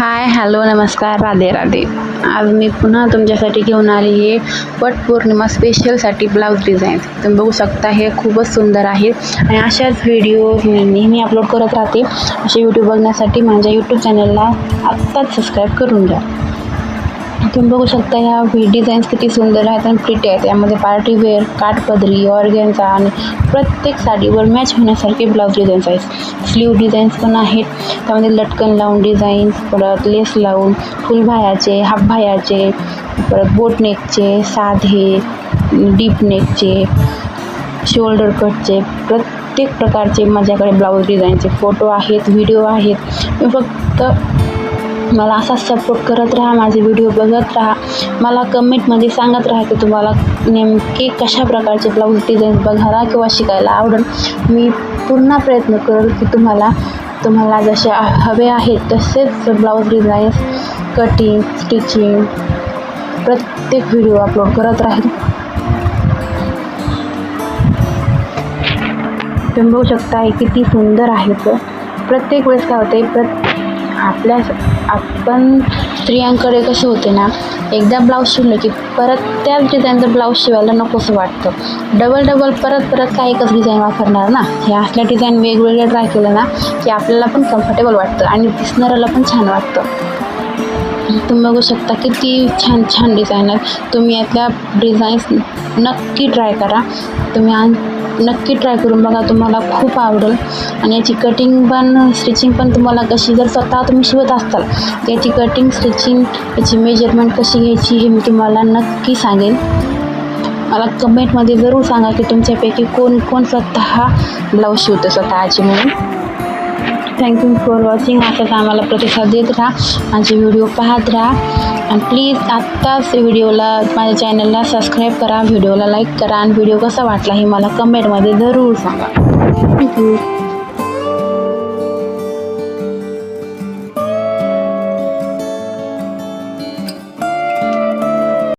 Hi hello नमस्कार राधे राधे। आज मी पुन्हा तुमच्यासाठी घेऊन आली आहे वटपौर्णिमा स्पेशलसाठी ब्लाऊज डिझाईन। तुम्ही बघू शकता हे खूपच सुंदर आहे आणि अशाच व्हिडिओ मी नेहमी अपलोड करत राहते। असे व्हिडिओ बघण्यासाठी माझ्या यूट्यूब चॅनलला आत्ताच सबस्क्राईब करून घ्या। तुम्ही बघू शकता ह्या डिझाईन्स किती सुंदर आहेत आणि प्रिटी आहेत। यामध्ये पार्टी वेअर, काठपदरी, ऑर्गेन्झा आणि प्रत्येक साडीवर मॅच होण्यासारखे ब्लाऊज डिझाईन्स आहेत। स्लीव डिझाईन्स पण आहेत, त्यामध्ये लटकन लावून डिझाईन्स, परत लेस लावून फुलभायाचे, हाफभायाचे, परत बोटनेकचे, साधे, डीप नेकचे, शोल्डर कटचे, प्रत्येक प्रकारचे माझ्याकडे ब्लाऊज डिझाईनचे फोटो आहेत, व्हिडिओ आहेत। तुम्ही फक्त मला असा सपोर्ट करत राहा, माझे व्हिडिओ बघत राहा, मला कमेंटमध्ये सांगत राहा की तुम्हाला नेमके कशा प्रकारचे ब्लाऊज डिझाईन बघायला किंवा शिकायला आवडेल। मी पूर्ण प्रयत्न करेल की तुम्हाला जसे हवे आहेत तसेच ब्लाऊज डिझाईन्स, कटिंग, स्टिचिंग प्रत्येक व्हिडिओ अपलोड करत राहील। तुम्ही बघू शकता हे किती सुंदर आहेत। प्रत्येक वेळेस काय होते, आपण स्त्रियांकडे कसे होते ना, एकदा ब्लाऊज शिवलं की परत त्याच डिझाईनचं ब्लाऊज शिवायला नकोसं वाटतं। डबल परत काय एकच डिझाईन वापरणार ना। हे असल्या डिझाईन वेगवेगळे ट्राय केलं ना की आपल्याला पण कम्फर्टेबल वाटतं आणि दिसणाऱ्याला पण छान वाटतं। तुम्ही बघू शकता किती छान डिझाईन आहेत। तुम्ही यातल्या डिझाईन्स नक्की ट्राय करा, नक्की ट्राय करून बघा, तुम्हाला खूप आवडेल। आणि याची कटिंग पण स्टिचिंग पण तुम्हाला कशी, जर स्वतः तुम्ही शिवत असाल तर याची कटिंग स्टिचिंग याची मेजरमेंट कशी घ्यायची हे मी तुम्हाला नक्की सांगेन। मला कमेंटमध्ये जरूर सांगा की तुमच्यापैकी कोण स्वतः ब्लाऊज शिवतं स्वतःची म्हणून। Thank you for watching. असंच आम्हाला प्रतिसाद देत राहा, माझे व्हिडिओ पाहत राहा आणि प्लीज आत्ताच व्हिडिओला माझ्या चॅनलला सबस्क्राईब करा, व्हिडिओला लाईक करा आणि व्हिडिओ कसा वाटला हे मला कमेंटमध्ये जरूर सांगा। थँक्यू।